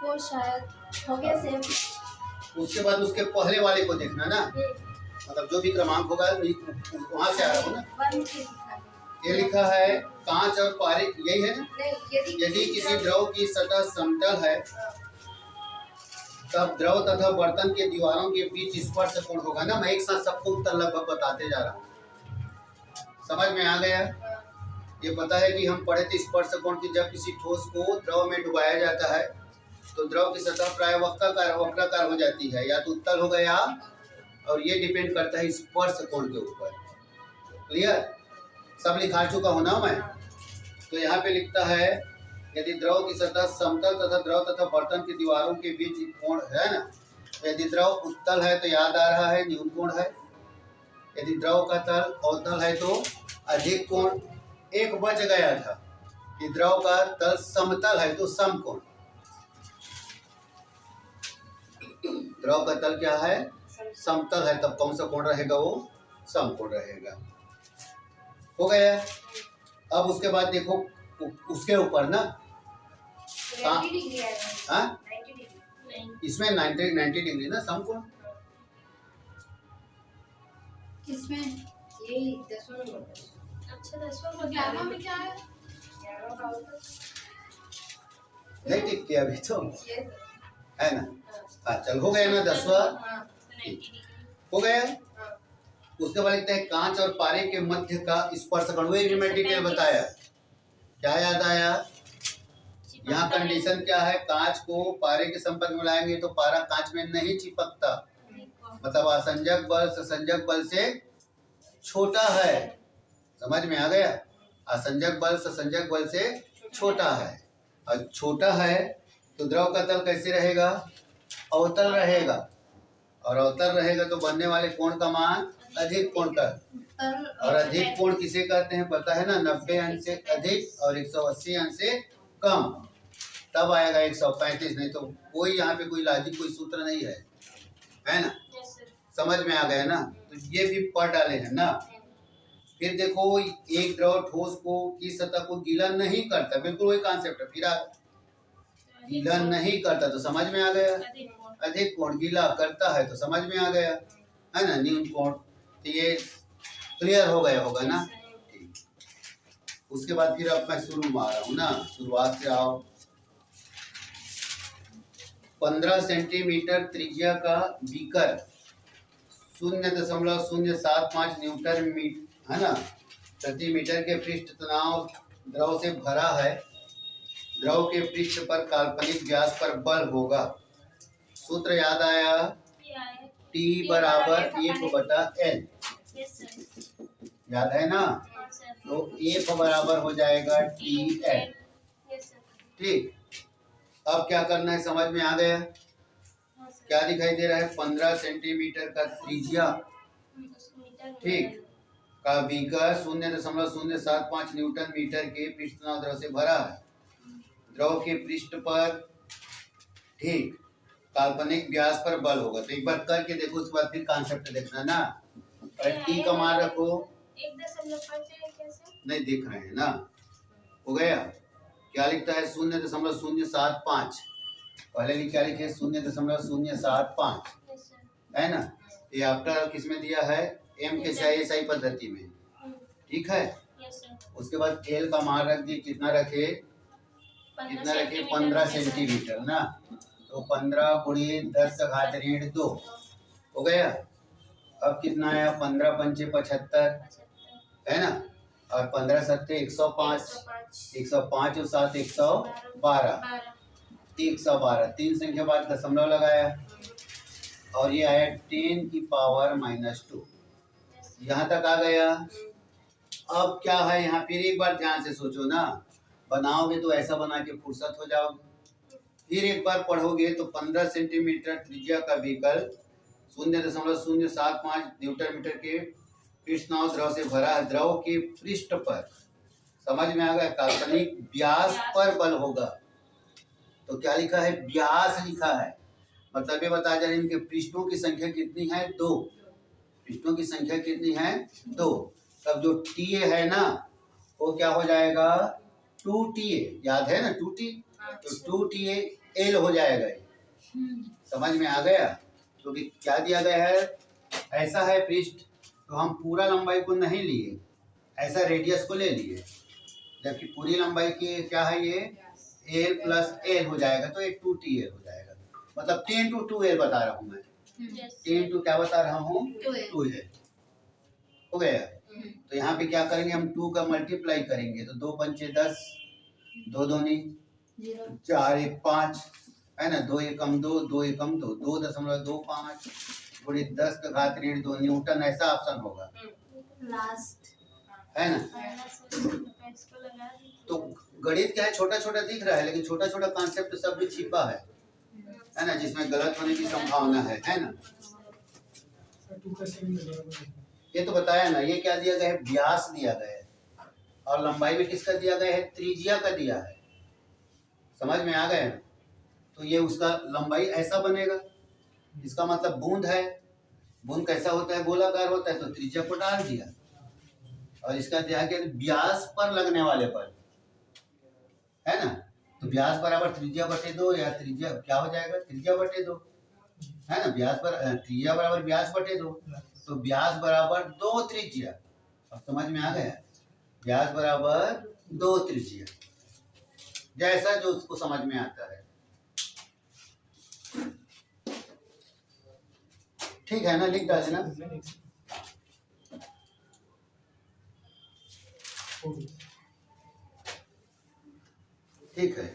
वो शायद हो गया सेव। उसके बाद उसके पहले वाले को देखना ना, मतलब जो भी क्रमांक होगा वहाँ से आ रहा हो ना। ये लिखा है कांच और पारे, यही है ना। यदि किसी द्रव की सतह समतल है तब द्रव तथा बर्तन के दीवारों के बीच स्पर्श कोण होगा ना। मैं एक साथ सबको उत्तर लगभग बताते जा रहा हूँ, समझ में आ गया। ये पता है कि हम पढ़े थे स्पर्श कोण की, जब किसी ठोस को द्रव में डुबाया जाता है तो द्रव की सतह प्राय वक्राकार हो जाती है, या तो उत्तल हो गया, और ये डिपेंड करता है स्पर्श कोण के ऊपर। क्लियर, सब लिखा चुका हूं ना मैं। तो यहाँ पे लिखता है यदि द्रव की सतह समतल तथा द्रव तथा बर्तन की दीवारों के बीच कोण है ना, यदि द्रव उत्तल है तो याद आ रहा है न्यून कोण है, यदि द्रव का तल अवतल है तो अधिक कोण। एक बच गया था कि द्रव का तल समतल है तो सम कोण। द्रव का तल क्या है, समतल है, तब कौन सा कोण रहेगा, वो सम कोण रहेगा। हो गया। अब उसके बाद देखो उसके ऊपर ना, इसमें 90 डिग्री ना सम कोण। किसमें? यही 10वां नंबर। अच्छा 10वां, 11वां में क्या है? 11वां का नहीं टिक किया अभी तो है ना। हाँ चल, हो गया ना 10वां, हो गया। उसके बाद लिखते हैं कांच और पारे के मध्य का स्पर्श कोण। वही मैं डिटेल बताया, क्या याद आया। यहाँ कंडीशन क्या है, कांच को पारे के संपर्क में लाएंगे तो पारा कांच में नहीं चिपकता, मतलब असंजक बल ससंजक बल से छोटा है। समझ में आ गया, असंजक बल ससंजक बल से छोटा है, और छोटा है तो द्रव का तल कैसे रहेगा, अवतल रहेगा, और अवतल रहेगा तो बनने वाले कोण का मान अधिक कोण का। और अधिक कोण किसे कहते हैं पता है ना, 90 अंश से अधिक और 180 अंश से कम, तब आएगा 135। नहीं तो कोई यहाँ पे कोई लॉजिक कोई सूत्र नहीं है ना। समझ में आ गया ना। तो ये भी पढ़ डाले हैं ना। फिर देखो एक द्रव ठोस को की सतह को गीला नहीं करता, बिल्कुल वही कॉन्सेप्ट है। फिर गीला नहीं करता तो समझ में आ गया, अधिक कोण। गीला करता है तो समझ में आ गया, है ना, न्यून कोण। तो ये क्लियर हो गया होगा ना। उसके बाद फिर अब मैं शुरू में आ रहा हूँ ना, शुरुआत से आओ। 15 सेंटीमीटर त्रिज्या का बीकर 0.075 न्यूटन है ना प्रति मीटर के पृष्ठ तनाव द्रव से भरा है। द्रव के पृष्ठ पर काल्पनिक व्यास पर बल होगा। सूत्र याद आया, T बराबर 1/L, याद है ना। तो F बराबर हो जाएगा TL। ठीक, अब क्या करना है समझ में आ गया। क्या दिखाई दे रहा है, 15 सेंटीमीटर का त्रिज्या, ठीक, का बीकर 0.075 न्यूटन मीटर के पृष्ठ तनाव द्रव से भरा है। द्रव के पृष्ठ पर, ठीक, काल्पनिक व्यास पर बल होगा। तो एक बार करके देखो, उसके बाद फिर कॉन्सेप्ट देखना ना। और T का मान रखो 1.5 नहीं दिख रहे हैं ना। हो गया। क्या लिखता है 0.075, पहले क्या लिखे 0.075, है ना। ये आफ्टर किसमें दिया है, M के SI पद्धति में, ठीक है। उसके बाद L का मान रख दिए, कितना रखे, 15 सेंटीमीटर ना। तो 15 × 10⁻², हो गया। अब कितना आया, 15 पंचे 75, है ना, और 15 सत्ते 105, 105 और 7 112, 112, 3 संख्या बाद दशमलव लगाया, और ये आया 10⁻²। यहाँ तक आ गया। अब क्या है यहाँ, फिर एक बार ध्यान से सोचो ना, बनाओगे तो ऐसा बना के फुर्सत हो जाओगे। फिर एक बार पढ़ोगे तो 15 सेंटीमीटर त्रिज्या का बीकर 0.075 न्यूटन मीटर के पृष्ठ तनाव द्रव से भरा है। द्रव के पृष्ठ पर, समझ में आ गया, काल्पनिक व्यास पर बल होगा। तो क्या लिखा है, व्यास लिखा है, मतलब ये बता जा रहे हैं इनके पृष्ठों की संख्या कितनी है, 2। पृष्ठों की संख्या कितनी है, 2। तब जो T है ना, वो क्या हो जाएगा 2TA, याद है ना 2T, तो 2TA L हो जाएगा ये। समझ में आ गया? तो भी क्या दिया गया है, ऐसा है पृष्ठ, तो हम पूरा लंबाई को नहीं लिए, ऐसा रेडियस को ले लिए, जबकि पूरी लंबाई की क्या है ये L प्लस L हो जाएगा, तो ये 2TL हो जाएगा। मतलब 10 to 2L बता रहा हूँ मैं, 10 to क्या बता रहा हूँ 2L हो गया। तो यहाँ पे क्या करेंगे हम 2 का मल्टीप्लाई करेंगे, तो 2 पंचे 10, 2 दूनी 4 1 5 है ना, 2 एकम 2, 2 एकम 2, 2.25 गुणे 10 का घात ऋण 2 न्यूटन, ऐसा ऑप्शन होगा लास्ट है ना। तो गणित क्या है, छोटा छोटा दिख रहा है, लेकिन छोटा छोटा कॉन्सेप्ट सब भी छिपा है ना, जिसमें गलत होने की संभावना है ना। ये तो बताया ना, ये क्या दिया गया है, व्यास दिया गया है, और लंबाई में किसका दिया गया है, त्रिज्या का दिया है। समझ में आ गया ना। तो ये उसका लंबाई ऐसा बनेगा, इसका मतलब बूंद है, बूंद कैसा होता है, गोलाकार होता है, तो त्रिज्या को डाल दिया, और इसका दिया गया व्यास पर लगने वाले बल है ना। तो व्यास बराबर त्रिज्या बटे 2, या त्रिज्या क्या हो जाएगा, त्रिज्या बटे 2 है ना, व्यास पर त्रिज्या बराबर व्यास बटे 2, तो व्यास बराबर 2 त्रिज्या। अब समझ में आ गया, व्यास बराबर 2 त्रिज्या, जैसा जो उसको समझ में आता है। ठीक है ना, लिख डालना। ठीक है।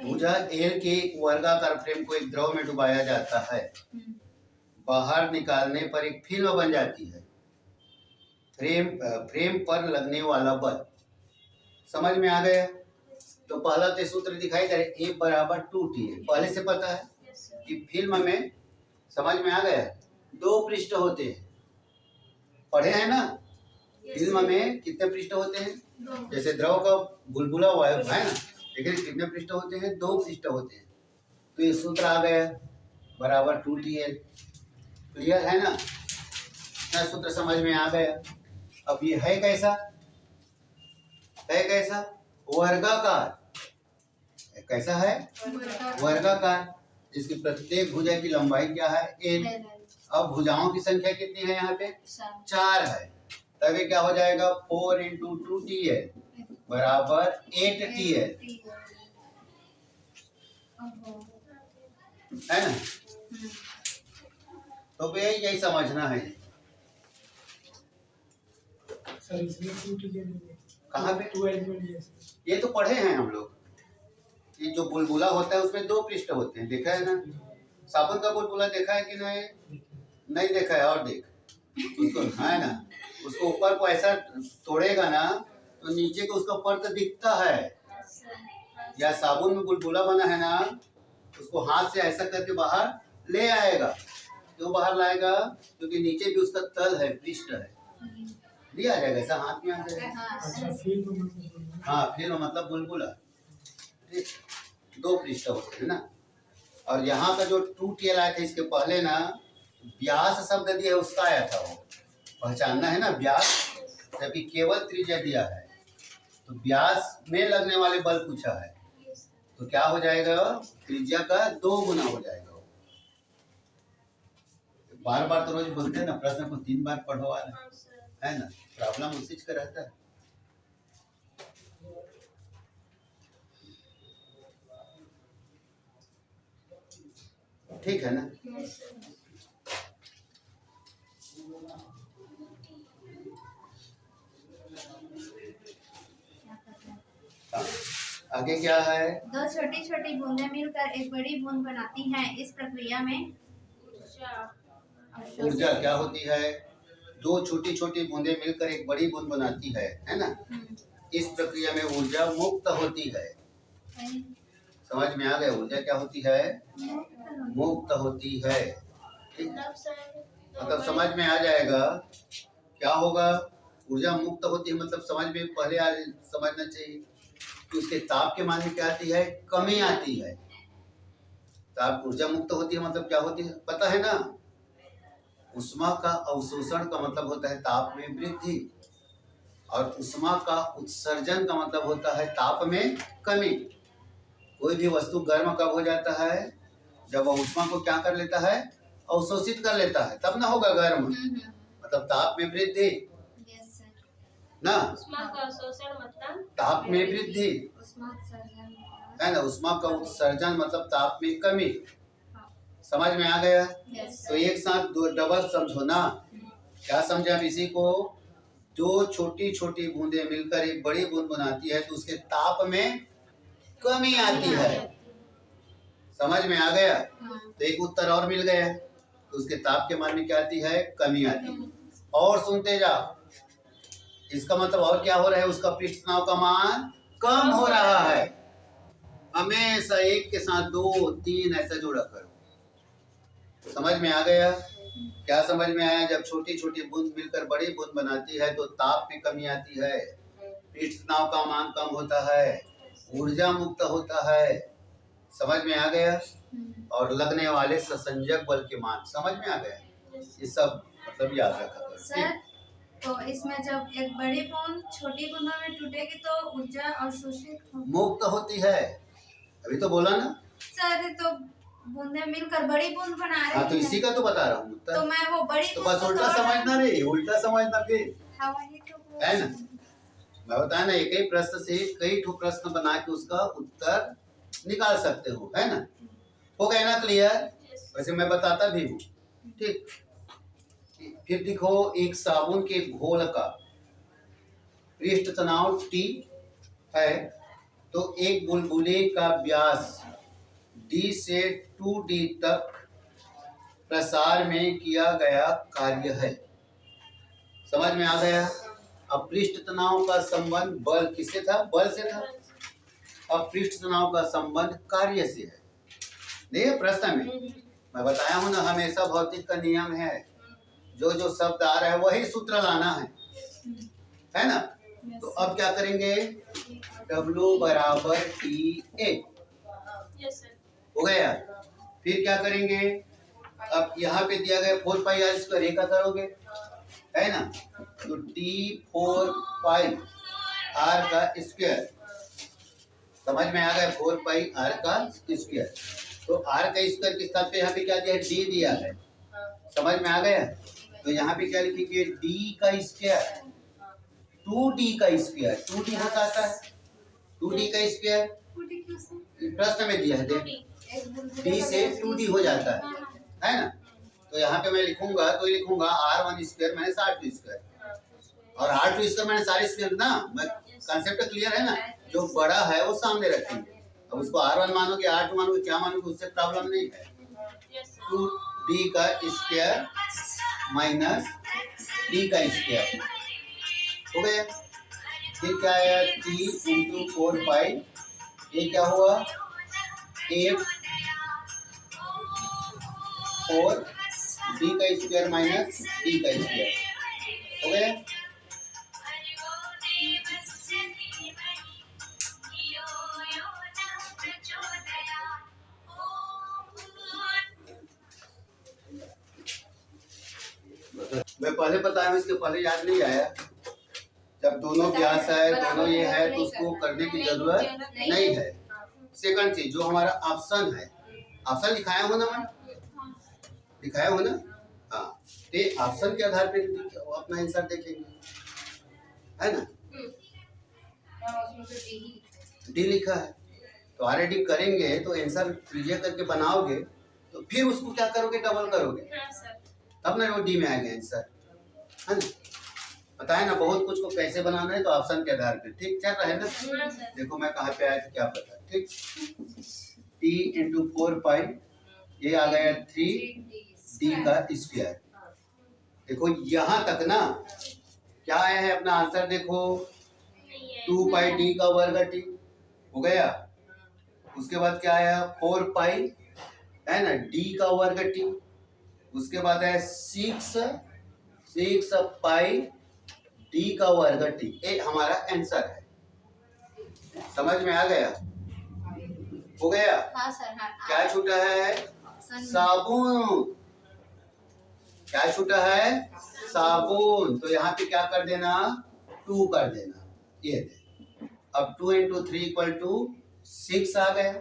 भुजा एल के वर्गाकार फ्रेम को एक द्रव में डुबाया जाता है, बाहर निकालने पर एक फिल्म बन जाती है। फ्रेम पर लगने वाला बल समझ में आ गया। तो पहला तो सूत्र दिखाई दे रहा है, A बराबर 2TA, पहले से पता है कि फिल्म में, समझ में आ गया, 2 पृष्ठ होते हैं, पढ़े हैं ना। फिल्म में कितने पृष्ठ होते हैं, जैसे द्रव का बुलबुला हुआ है ना, लेकिन कितने पृष्ठ होते हैं, 2 पृष्ठ होते हैं। तो ये सूत्र आ गया बराबर 2TL। क्लियर है ना, सूत्र समझ में आ गया। अब ये है कैसा, है कैसा, वर्गाकार। कैसा है, वर्गाकार, जिसकी प्रत्येक भुजा की लंबाई क्या है, L। अब भुजाओं की संख्या कितनी है, यहाँ पे 4 है, तभी क्या हो जाएगा 4 × 2TL बराबर 8TL है ना। तो भैया यही समझना है। कहाँ पे, ये तो पढ़े हैं हम लोग, ये जो बुलबुला होता है उसमें 2 पृष्ठ होते हैं, देखा है ना। साबुन का बुलबुला देखा है कि नहीं, नहीं देखा है, और देख उसको है ना, उसको ऊपर को ऐसा तोड़ेगा ना तो नीचे को उसका परत दिखता है। या साबुन में बुलबुला बना है ना, उसको हाथ से ऐसा करके बाहर ले आएगा, क्यों बाहर लाएगा, क्योंकि नीचे भी उसका तल है, पृष्ठ है, लिया जाएगा, ऐसा हाथ में आ जाएगा। हाँ, फिल्म मतलब बुलबुला, 2 पृष्ठ होते हैं ना। और यहाँ का जो 2TL आया था, इसके पहले ना व्यास शब्द दिया है, उसका आया था, वो पहचानना है ना व्यास, जबकि केवल त्रिज्या दिया है, तो व्यास में लगने वाले बल पूछा है, तो क्या हो जाएगा, त्रिज्या का 2 गुना हो जाएगा। बार बार तो रोज बोलते हैं ना, प्रश्न को 3 बार पढ़वा रहे है ना, प्रॉब्लम उसी का रहता है। ठीक है ना। आगे क्या है, 2 छोटी छोटी बूंदें मिलकर एक बड़ी बूंद बनाती हैं। इस प्रक्रिया में ऊर्जा क्या होती है, 2 छोटी छोटी बूंदें मिलकर एक बड़ी बूंद बनाती है ना। इस प्रक्रिया में ऊर्जा मुक्त होती है। समझ में आ गया, ऊर्जा क्या होती है, मुक्त होती है। मतलब समझ में आ जाएगा क्या होगा, ऊर्जा मुक्त होती है मतलब समझ में पहले समझना चाहिए कि उसके ताप के मान में क्या आती है, कमी आती है। ताप, ऊर्जा मुक्त होती है मतलब क्या होती है, पता है ना, उष्मा का अवशोषण का मतलब होता है ताप में वृद्धि, और उष्मा का उत्सर्जन का मतलब होता है ताप में कमी। कोई भी वस्तु गर्म कब हो जाता है? जब वह उष्मा को क्या कर लेता है? अवशोषित कर लेता है, तब ना होगा गर्म। मतलब ताप में वृद्धि ना, उष्मा का अवशोषण मतलब ताप में वृद्धि है ना, उष्मा का उत्सर्जन मतलब ताप में कमी। समझ में आ गया? तो एक साथ दो डबल समझो ना। क्या समझे आप इसी को? जो छोटी छोटी बूंदें मिलकर एक बड़ी बूंद बनाती है तो उसके ताप में कमी आती है। समझ में आ गया? तो एक उत्तर और मिल गया, तो उसके ताप के मान में क्या आती है? कमी आती है। और सुनते जाओ, इसका मतलब और क्या हो रहा है? उसका पृष्ठ तनाव का मान कम हो रहा है। हमेशा एक के साथ 2, 3 ऐसा जोड़ा करो। समझ में आ गया? क्या समझ में आया? जब छोटी छोटी बूंद मिलकर बड़ी बूंद बनाती है तो ताप में कमी आती है, पृष्ठ तनाव का मान कम होता है, ऊर्जा मुक्त होता है। समझ में आ गया? और लगने वाले ससंजक बल के मान समझ में आ गया? ये सब मतलब याद रखा करो। सर, तो इसमें जब एक बड़ी बूंद छोटी बूंदों में टूटेगी तो ऊर्जा अवशोषित मुक्त होती है। अभी तो बोला ना सर, तो बूंदें मिलकर बड़ी बूंद बना रही हाँ, तो इसी का तो बता रहा हूँ। तो मैं वो बड़ी तो बस उल्टा समझना रे, उल्टा समझना फिर, हाँ, वही तो है ना? मैं बताया ना, एक ही प्रश्न से कई ठो प्रश्न बना के उसका उत्तर निकाल सकते हो, है ना? हो गया ना क्लियर? वैसे मैं बताता भी हूँ, ठीक। फिर देखो, एक साबुन के घोल का पृष्ठ तनाव T है, तो एक बुलबुले का व्यास D से 2D तक प्रसार में किया गया कार्य है। समझ में आ गया? अब पृष्ठ तनाव का संबंध बल किससे था? बल से था। अब पृष्ठ तनाव का संबंध कार्य से है। देखिए प्रश्न में मैं बताया हूं ना, हमेशा भौतिक का नियम है, जो जो शब्द आ रहा है वही सूत्र लाना है ना? तो अब क्या करेंगे? W बराबर TA हो गया। फिर क्या करेंगे? अब यहाँ पे दिया गया 4 पाई r स्क्वायर, एक करोगे, है ना? तो T4 पाई r का स्क्वायर, समझ में आ गया? 4 पाई r का स्क्वायर। तो r का स्क्वायर के साथ पे यहाँ पे क्या दिया है? D दिया है। समझ में आ गया? तो यहाँ पे क्या लिखेंगे? D का स्क्वायर, 2D का स्क्वायर, 2D हो जाता है, 2D का स्क्वायर प्रश्न में दिया है, देख, D से 2D हो जाता है ना? तो यहाँ पे मैं लिखूंगा, तो लिखूंगा R1 square minus R2 square, और R2 square minus R square ना। मैं कंसेप्ट क्लियर है ना? जो बड़ा है वो सामने रखेंगे। अब उसको R1 मानोगे, R2 मानोगे, क्या मानोगे, उससे प्रॉब्लम नहीं है। 2D का स्क्वायर माइनस D का स्क्वायर हो गया। फिर क्या आया? T इंटू 4 पाई, ये क्या हुआ? 8 4 D का स्क्वायर माइनस D का स्क्वायर हो गया। मैं पहले बताया, इसके पहले याद नहीं आया। जब दोनों व्यास है, दोनों ये है, तो उसको करने की जरूरत नहीं है। सेकंड चीज, जो हमारा ऑप्शन है, ऑप्शन दिखाया हो ना, मैं दिखाया हो ना? हाँ, ये ऑप्शन के आधार पे अपना आंसर देखेंगे, है ना? डी लिखा है, तो ऑलरेडी करेंगे तो आंसर लीजिए करके बनाओगे, तो फिर उसको क्या करोगे? डबल करोगे, तब ना वो डी में आएगा आंसर, है ना? बताए ना बहुत कुछ को कैसे बनाना है, तो ऑप्शन के आधार पे, ठीक चल रहा है ना? देखो मैं कहाँ पे आया था, क्या पता, ठीक। T इंटू 4 पाई, ये आ गया 3D का स्क्वायर। देखो यहाँ तक ना क्या आया है अपना आंसर, देखो 2 पाई D का वर्ग T हो गया। उसके बाद क्या आया? 4 पाई, है ना, D का वर्ग T। उसके बाद है 6 पाई D का वर्ग T। ये हमारा आंसर है। समझ में आ गया? हो गया? हाँ सर, हाँ। क्या छूटा है? साबुन। क्या छूटा है? साबुन। तो यहाँ पे क्या कर देना? 2 कर देना। ये दे। अब 2 × 3 = 6 आ गया।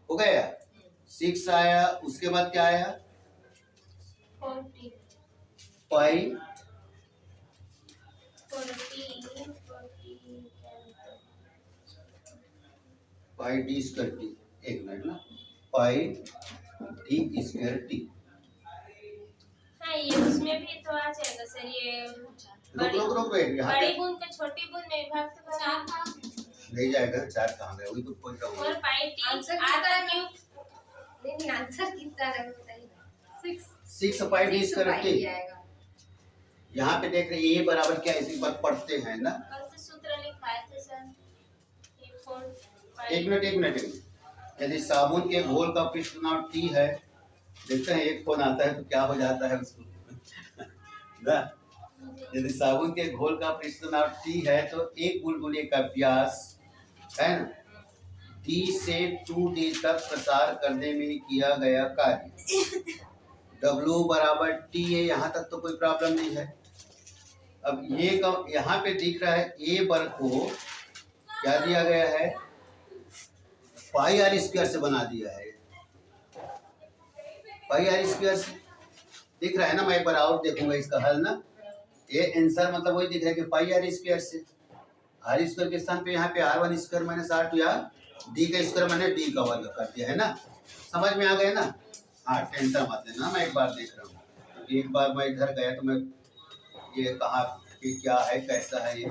हो गया? 6 आया। उसके बाद क्या आया? 40 पाई 40 डी²टी। एक मिनट ना, पाई डी²टी। हाँ, ये उसमें भी तो आ जाएगा सर। ये रुक यहाँ बड़ी पे बूंद को छोटी बूंद में विभक्त करो। नहीं जाएगा। 4 कहाँ गए? वही तो पूछ रहा हूँ। 4 पाई टी आधा क्यूब। नहीं आंसर कितना है बताइए। 6 पाई डी²टी। यहाँ पे देख रहे हैं, ये बराबर क्या है? इसी बात पढ़ते हैं ना। कौन से सूत्र लिखा है सर? एक मिनट। यदि साबुन के घोल का पृष्ठ तनाव T है, देखते हैं एक फोन आता है तो क्या हो जाता है उसको ना। यदि साबुन के घोल का पृष्ठ तनाव T है तो एक बुलबुले का व्यास है ना D से 2D तक प्रसार करने में किया गया कार्य W = T है। यहाँ तक तो कोई प्रॉब्लम नहीं है। अब ये यहाँ पे दिख रहा है A वर्ग को क्या दिया गया है? πr² से बना दिया है। πr² से दिख रहा है ना। मैं एक बार और देखूंगा इसका हल ना। ये आंसर मतलब वही दिख रहा है कि πr² से r² के स्थान पे यहाँ पे r1² - r2 या d² - d का वर्ग कर दिया है ना। समझ में आ गया ना? हाँ, टेंशन मत लेना, मैं एक बार देख रहा हूँ। तो एक बार मैं इधर गया तो मैं ये कहा कि क्या है, कैसा है, ये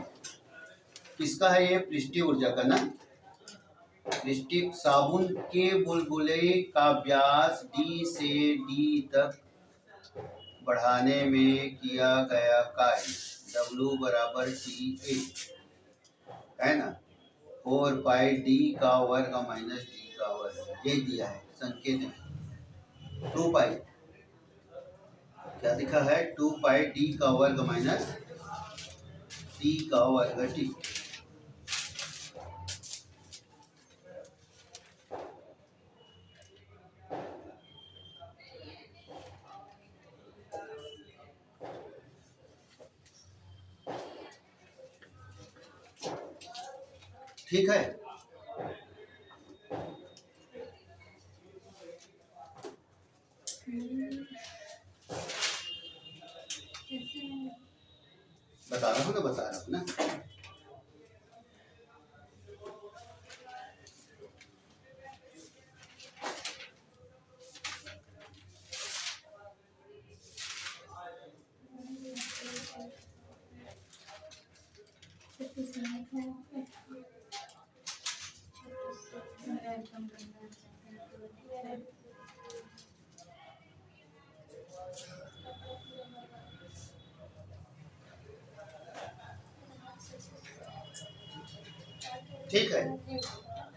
किसका है? ये पृष्ठीय ऊर्जा का ना। पृष्ठीय साबुन के बुलबुले का व्यास D से D तक बढ़ाने में किया गया कार्य W = TA है ना। 4 पाई D² - D²। ये दिया है संकेत में। 2 पाई क्या लिखा है? 2 पाई D² - D²T। ठीक है। बता रहा हूँ ना। ठीक है।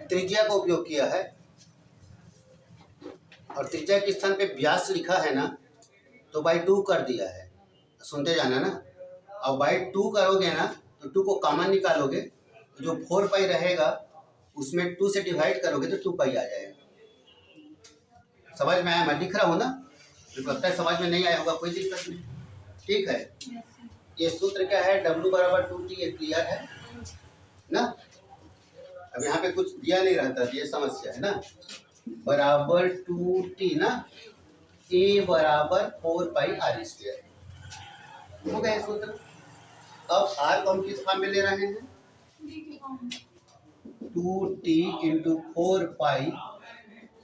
त्रिज्या का उपयोग किया है और त्रिज्या के स्थान पे व्यास लिखा है ना, तो बाई 2 कर दिया है। सुनते जाना ना। अब बाई 2 करोगे ना तो 2 को कॉमन निकालोगे तो जो 4 पाई रहेगा उसमें 2 से डिवाइड करोगे तो 2 पाई आ जाएगा। समझ में आया? मैं लिख रहा हूँ ना। तो लगता है समझ में नहीं आया होगा, कोई दिक्कत नहीं। ठीक है। ये सूत्र क्या है? W = 2T। ये क्लियर है ना। अब यहाँ पे कुछ दिया नहीं रहता, ये समस्या है ना। बराबर 2T ना, A = 4 पाई r²। हो गया सूत्र। अब r को हम किस फॉर्म में ले रहे हैं? 2T × 4 पाई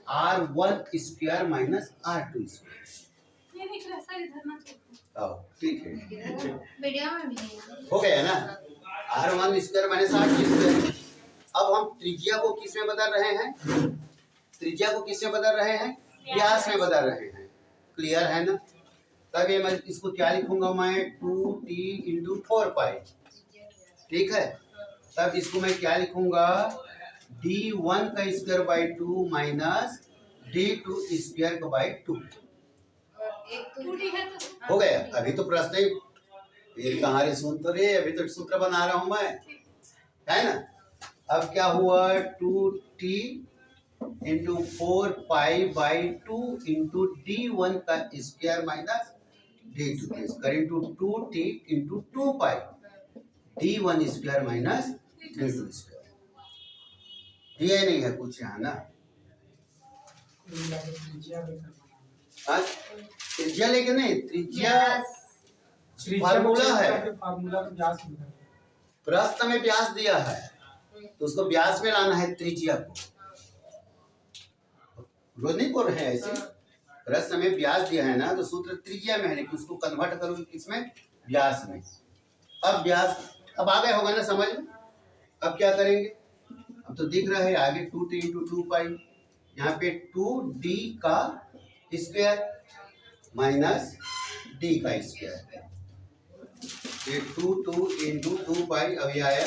r1² - r2²। ठीक है। वीडियो में भी हो गया ना। r1² - r2²। अब हम त्रिज्या को किस में बदल रहे हैं? त्रिज्या को किस में बदल रहे हैं? व्यास में बदल रहे हैं। क्लियर है ना। तब ये मैं इसको क्या लिखूंगा? मैं 2T × 4 पाई। ठीक है। तब इसको मैं क्या लिखूंगा? D1² - D2² हो गया। अभी तो प्रश्न ही कहाँ रे? सुन तो रे, अभी तो सूत्र बना रहा हूं मैं, है ना। अब क्या हुआ? 2T × 4 पाई/2 × D1² - d two t square into 2t into 2 pi d1 square minus d2 square. दिया नहीं है कुछ यहाँ ना। त्रिज्या लेके नहीं, त्रिज्या फार्मूला है, प्रश्न में व्यास दिया है तो उसको व्यास में लाना है त्रिज्या को। रोज नहीं बोल रहे हैं ऐसे, प्रश्न में व्यास दिया है ना तो सूत्र त्रिज्या में है लेकिन उसको कन्वर्ट करोगे किसमें, व्यास में। अब व्यास अब आ गया होगा ना समझ में। अब क्या करेंगे, अब तो दिख रहा है आगे 2t इंटू 2 पाई, यहाँ पे 2d का स्क्वायर माइनस d का स्क्वायर, ये 2 इंटू 2 पाई अभी आया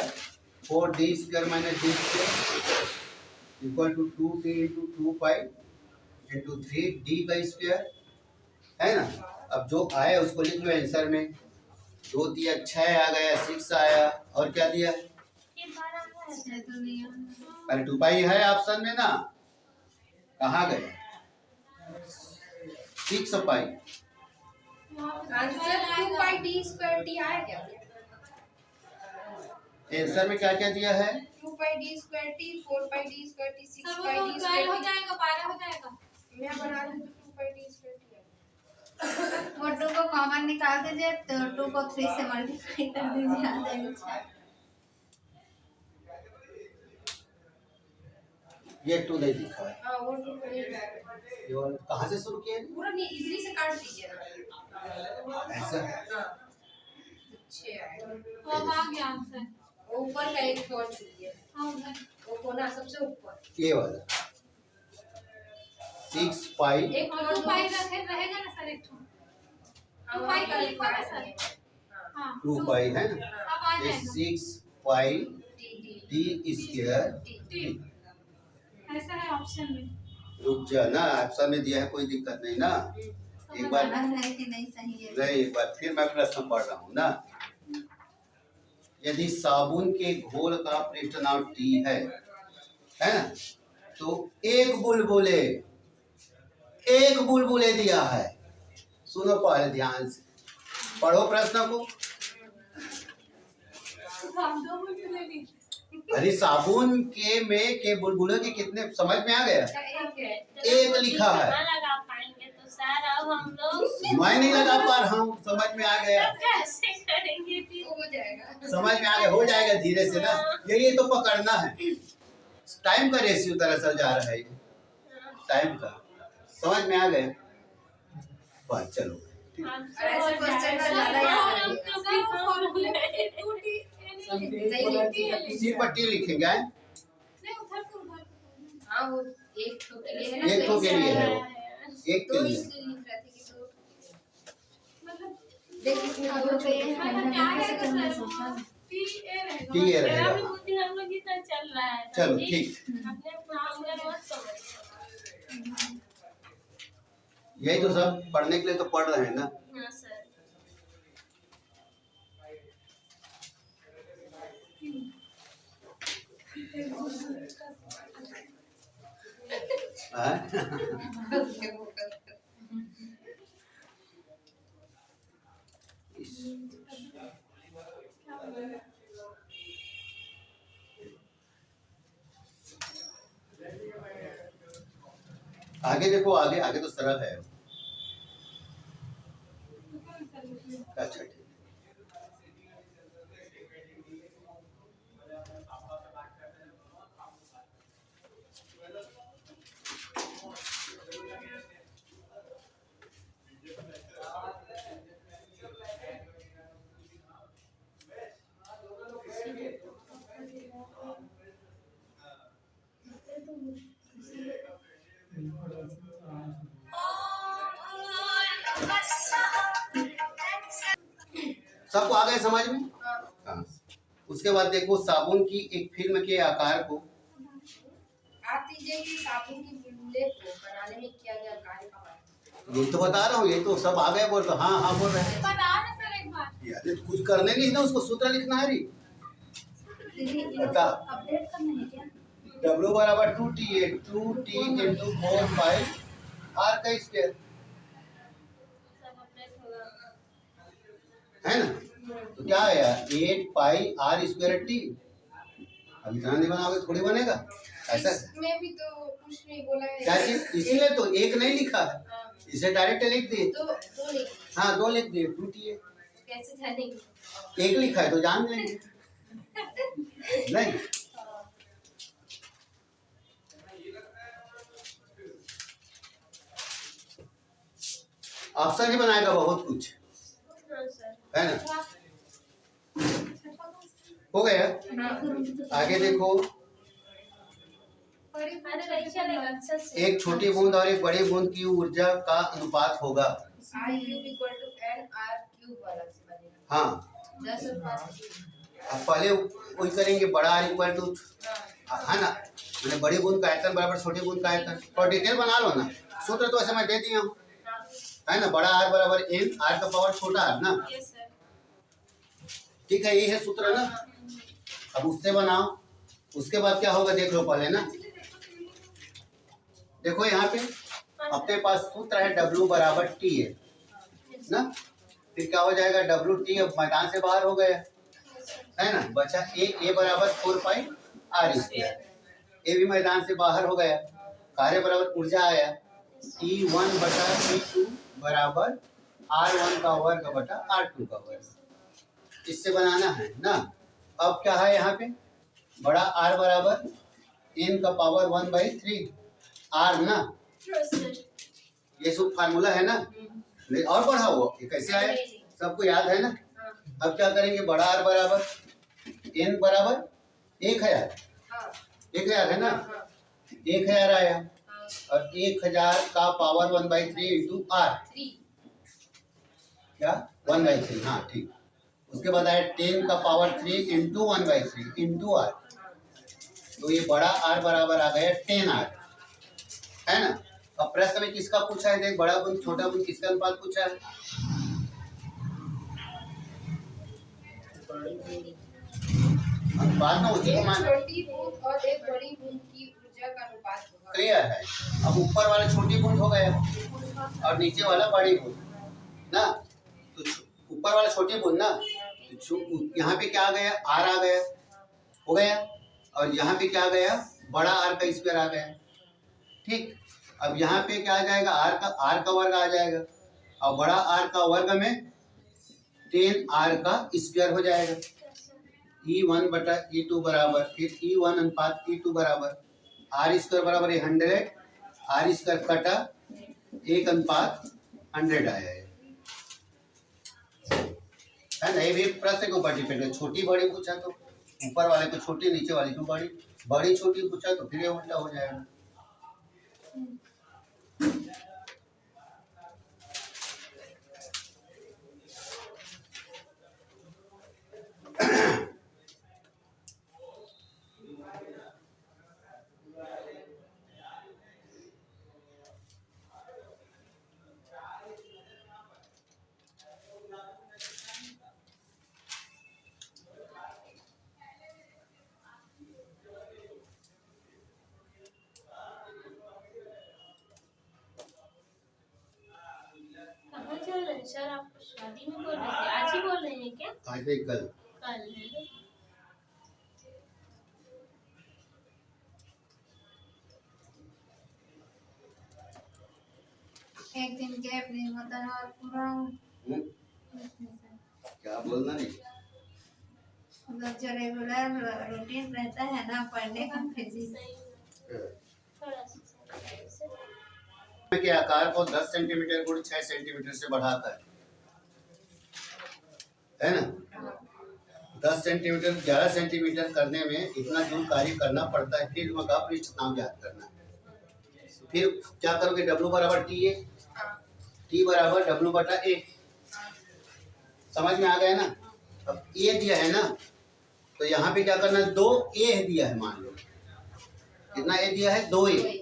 4d square minus d square equal to 2t into 2 pi into 3d का स्क्वायर है ना। अब जो आया उसको लिख लो आंसर में। 2 दिया 6 आ गया, 6 आया और क्या दिया, अरे 2 पाई है ऑप्शन में ना, कहाँ गए 6 पाई। आंसर 2 पाई d स्क्वायर t आया क्या? आंसर में क्या क्या दिया है, 2 पाई d स्क्वायर t, 4 पाई d स्क्वायर t, 6 सब पाई तो d स्क्वायर हो t। जाएगा, 12 हो जाएगा। मैं बना रही हूँ तो 2 पाई d स्क्वायर t है। वो 2 को कॉमन निकाल दीजिए तो 2 को 3 से मल्टीप्लाई कर दीजिए, आ जाएगा 6। ये 2 नहीं लिखा है, हाँ वो 2 पाई ये वाला कहाँ से शुरू किए, पूरा नहीं इधर से काट दीजिए ना। ऐसा है। हाँ 6 आएगा। तो अब आ गया आंसर। ऊपर का एक और छूटिए, हाँ उधर। वो कोना सबसे ऊपर। ये वाला 6 पाई एक और 2 पाई रहेगा ना सर, एक 2 पाई का लिखा है सर। हाँ 2 पाई है ना, अब आ ये जाएगा। 6 पाई डी d स्क्वायर। ठीक ऐसा है ऑप्शन में। रुक जा ना, ऑप्शन में दिया है कोई दिक्कत नहीं ना। एक बार समझ है कि नहीं सही है। नहीं, एक बार फिर मैं प्रश्न पढ़ रहा हूँ ना। यदि साबुन के घोल का पृष्ठ नाम T है ना, तो एक बुलबुले दिया है। सुनो पहले ध्यान से, पढ़ो प्रश्न को। हम दो बुलबुले नहीं। अरे साबुन के बुलबुले के कितने समझ में आ गया, एक लिखा है। लगा पाएंगे तो सर अब हम लोग मैं नहीं लगा पा रहा हूँ, समझ में आ गया, कैसे करेंगे फिर? हो जाएगा। समझ में आ गया, हो जाएगा धीरे से ना। ये तो पकड़ना है, टाइम का रेशियो दरअसल जा रहा है, टाइम का समझ में आ गया। बस चलो ऐसे क्वेश्चन का ज्यादा याद इसी पट्टी लिखेंगे हैं? नहीं उधर को उधर को। हाँ वो एक तो के लिए है ना, एक तो के लिए है वो, एक के तो लिए। इसलिए लिख रहे थे कि दो मतलब देख इसमें अब दो तो ये है, मतलब क्या कैसे रहेगा करना सर? सोचा। TA रहेगा। टी ए मेरा रहेगा। भी बुद्धि हम लोग जितना चल रहा है चलो जी। ठीक, अपने काम में मत समझो। यही तो सब पढ़ने के लिए तो पढ़ रहे हैं ना। हाँ सर। आगे देखो, आगे आगे तो सरल है। अच्छा ठीक, सबको आ गए समझ में। हाँ। उसके बाद देखो साबुन की एक फिल्म के आकार को, आप दीजिए कि साबुन की बुलबुले को बनाने में किया गया कार्य का वर्णन। ये तो बता रहा हूँ, ये तो सब आ गए बोल रहे, हाँ हाँ बोल रहे हैं। बता ना सर एक बार। यार तो कुछ करने नहीं ना, उसको सूत्र लिखना है री। बता, अपडेट करना है क्या? W बराबर 2T है, 2T इंटू 4 पाई R का स्क्वायर। सब अपडेट होगा। है ना? तो क्या आया 8 पाई आर स्क्वायर टी। अब इतना नहीं बनाओगे थोड़ी बनेगा ऐसा। इसमें भी तो कुछ नहीं बोला है। क्या चीज? इसीलिए तो एक नहीं लिखा है, इसे डायरेक्ट लिख दिए। तो दो लिख। हाँ 2 लिख दिए, 2TA। कैसे जानेंगे? एक लिखा है तो जान लेंगे। नहीं ऑप्शन ही बनाएगा बहुत कुछ, हाँ सर। है ना? हो गया। आगे देखो, अरे नहीं चलेगा अच्छा से। एक छोटी बूंद और एक बड़ी बूंद की ऊर्जा का अनुपात होगा। I cube equal to n r cube वाला से बनेगा। हाँ 10 और 5। अब पहले वही करेंगे, बड़ा आर इक्वल टू, है ना, मैंने बड़ी बूंद का आयतन बराबर छोटी बूंद का आयतन। और डिटेल बना लो ना, सूत्र तो ऐसे मैं दे दिया हूँ, है ना। बड़ा आर बराबर n, आर का पावर छोटा आर ना, यस सर। ठीक है, यही है सूत्र ना। अब उससे बनाओ, उसके बाद क्या होगा देख लो पहले ना। देखो यहाँ पे अपने पास सूत्र है W बराबर T है ना। फिर क्या हो जाएगा WT, अब मैदान से बाहर हो गया, है ना। बचा A बराबर 4 पाई आर स्क्वायर, ए भी मैदान से बाहर हो गया। कार्य बराबर ऊर्जा आया E1 बटा E2 बराबर R1 का वर्ग बटा R2 का वर्ग। इससे बनाना है ना। अब क्या है यहाँ पे, बड़ा R बराबर n का पावर 1/3 R ना, यस सर। ये सब फार्मूला है ना। नहीं और बढ़ाओ, ये कैसे आया सबको याद है ना। अब क्या करेंगे, बड़ा R बराबर n बराबर 1000, हाँ 1000 है ना, हाँ 1000 आया। हाँ। और 1000 का पावर 1/3 इंटू R, 3। क्या 1/3, हाँ ठीक। उसके बाद आया 10 का पावर 3 इंटू 1/3 इंटू R, तो ये बड़ा R बराबर आ गया 10R, है ना। अब प्रश्न में किसका पूछा है, देख, बड़ा बूंद छोटा बूंद किसका अनुपात पूछा है। अनुपात ना उसी को एक मान, छोटी बूंद और एक बड़ी बूंद की ऊर्जा का अनुपात होगा। क्लियर है। अब ऊपर वाला छोटी बूंद हो गया और नीचे वाला बड़ी बूंद ना। तो ऊपर वाला छोटी बूंद ना, तो यहाँ पे क्या आ गया, R आ गया, हो गया। और यहाँ पे क्या आ गया, बड़ा R का स्क्वायर आ गया, ठीक। अब यहाँ पे क्या आ जाएगा, R का वर्ग आ जाएगा, और बड़ा R का वर्ग में 10R का स्क्वायर हो जाएगा। E1 बटा E2 बराबर, फिर E1 अनुपात E2 बराबर R स्क्वायर बराबर 100, R स्क्वायर कटा 1 अनुपात 100 आया है ना। ये भी प्रश्न के ऊपर डिपेंड है, छोटी बड़ी पूछा तो ऊपर वाले को छोटी, नीचे वाले को बड़ी, बड़ी छोटी पूछा तो फिर ये उल्टा हो जाएगा। कहाँ चल रहे हैं सर, आप शादी में बोल रहे थे, आज ही बोल रहे हैं क्या? आज नहीं कल। कल है ना? एक दिन गैप नहीं होता है और पूरा क्या बोलना नहीं, मतलब जो रेगुलर रूटीन रहता है ना पढ़ने का फिजिक्स। थोड़ा सा के आकार को 10 सेंटीमीटर गुण 6 सेंटीमीटर से बढ़ाता है ना। 10 सेंटीमीटर 11 सेंटीमीटर करने में इतना जूल कार्य करना पड़ता है। फिर का पृष्ठताप ज्ञात करना है। फिर क्या करोगे, W बराबर T है, T बराबर W बटा A, समझ में आ गया ना। अब A दिया है ना, तो यहाँ पे क्या करना है, 2A दिया है, मान लो कितना A दिया है, 2A,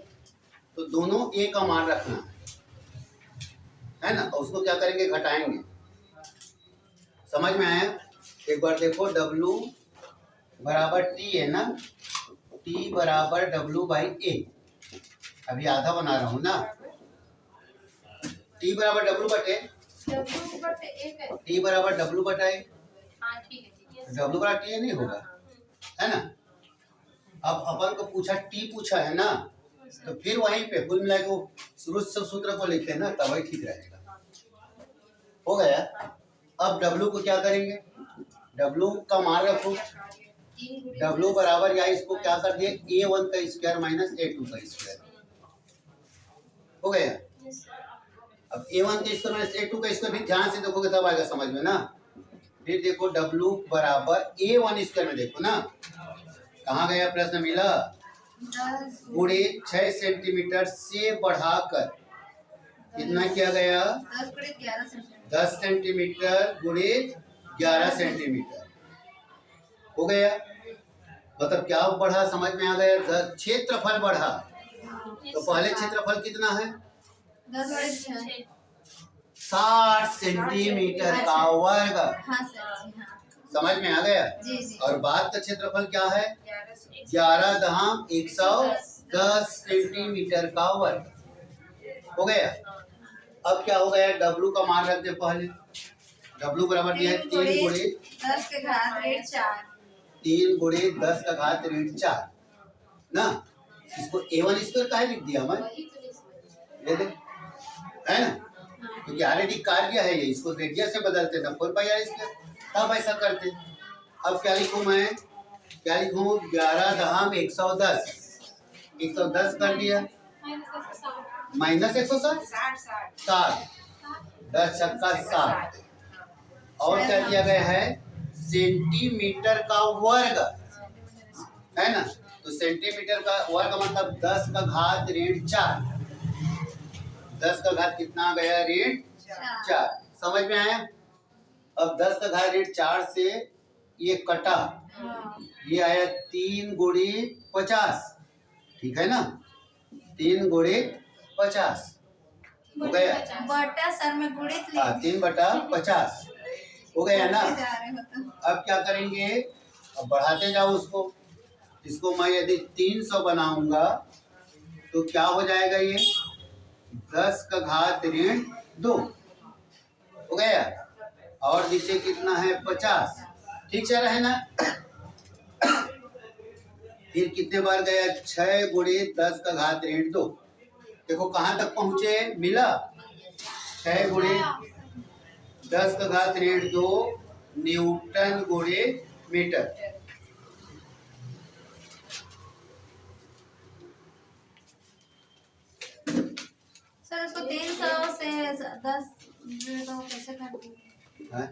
तो दोनों A का मान रखना है ना। और उसको क्या करेंगे, घटाएंगे। समझ में आया। एक बार देखो, W बराबर T है ना, T बराबर W बाई A, अभी आधा बना रहा हूँ ना। T बराबर W बटे W बट एक है। टी बराबर डब्लू बटा ए, हाँ ठीक है ठीक है। डब्लू बटा टी नहीं होगा, है ना। अब अपन को पूछा टी पूछा है ना, तो फिर वहीं पे कुल मिला के शुरू से सूत्र को लिखे ना, तब वही ठीक रहेगा। हो गया। अब डब्लू को क्या करेंगे, डब्लू का मान रखो, डब्लू बराबर या इसको क्या कर दिए A1 का स्क्वायर माइनस A2 का स्क्वायर। हो गया। अब A1 का स्क्वायर माइनस A2 का स्क्वायर भी ध्यान से देखोगे तब आएगा समझ में ना। फिर देखो W बराबर A1 स्क्वायर में देखो ना, कहाँ गया प्रश्न मिला, 10 गुणे 6 सेंटीमीटर से बढ़ाकर कितना किया गया, 10 गुणे 11 सेंटीमीटर। 10 सेंटीमीटर गुणे 11 सेंटीमीटर। हो गया। मतलब क्या बढ़ा समझ में आ गया, क्षेत्रफल बढ़ा। तो पहले क्षेत्रफल कितना है, 10 गुणे 6। 60 सेंटीमीटर का वर्ग। हाँ सर जी, हाँ समझ में आ गया। जी जी। और बाद का क्षेत्रफल क्या है, 11,110 सेंटीमीटर का वर्ग। हो गया। अब क्या हो गया, डब्लू का मान रख दे पहले, डब्लू बराबर दिया है 3 गुणे 10 के घात ऋण 4। 3 गुणे 10 का घात ऋण 4 ना। इसको A1 स्क्वायर काहे लिख दिया मैं, वही तो नहीं समझ। ले दे, है ना, क्योंकि ऑलरेडी कार्य है ये, इसको रेडियस से बदलते ना 4πr स्क्वायर, तब ऐसा करते। अब क्या लिखूं मैं, क्या लिखूं, 11,110 110 कर दिया माइनस 160 60 10 छक्का 60 और क्या दिया गया है, सेंटीमीटर का वर्ग, है ना। तो सेंटीमीटर का वर्ग मतलब 10 का घात ऋण 4, 10 का घात कितना गया, ऋण 4। समझ में आया। अब 10 का घात ऋण 4 से ये कटा, ये आया 3 गुणे 50, ठीक है ना, 3 गुणे 50 हो गया। बटा सर में गुणित लिख। हाँ 3/50 हो गया ना। जा रहे हो तो। अब क्या करेंगे, अब बढ़ाते जाओ उसको, इसको मैं यदि 300 बनाऊंगा तो क्या हो जाएगा, ये 10 का घात ऋण 2 हो गया। और नीचे कितना है 50, ठीक चल रहा है ना। फिर कितने बार गया, 6 गुणे 10 का घात ऋण 2। देखो कहाँ तक पहुंचे, मिला 6 गुणे 10 का घात ऋण 2 न्यूटन गुणे मीटर। सर उसको 300 से 10 तो कैसे कर दिए, हैं?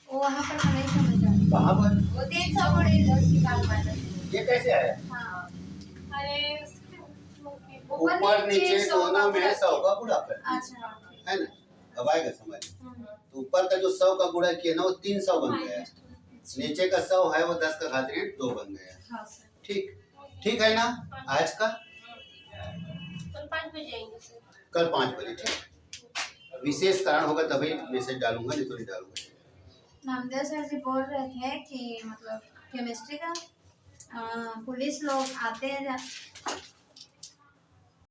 वो वहाँ पर मैं नहीं समझ रहा। कहाँ पर, वो 300 गुणे 10 निकाल पाया। ये कैसे आया, हाँ अरे ऊपर नीचे दोनों में 100 का गुणा कर, अच्छा है ना। अब आएगा समझ। तो ऊपर का जो 100 का गुणा किया ना वो 300 बन गया, नीचे का 100 है वो 10 का घात ऋण 2 बन गया। हाँ सर। ठीक, ठीक है ना। आज का कल 5 बजे आएंगे सर। कल 5 बजे, ठीक। विशेष कारण होगा तभी मैसेज डालूंगा, नहीं तो नहीं डालूंगा। नामदेव सर जी बोल रहे थे कि मतलब केमिस्ट्री का पुलिस लोग आते हैं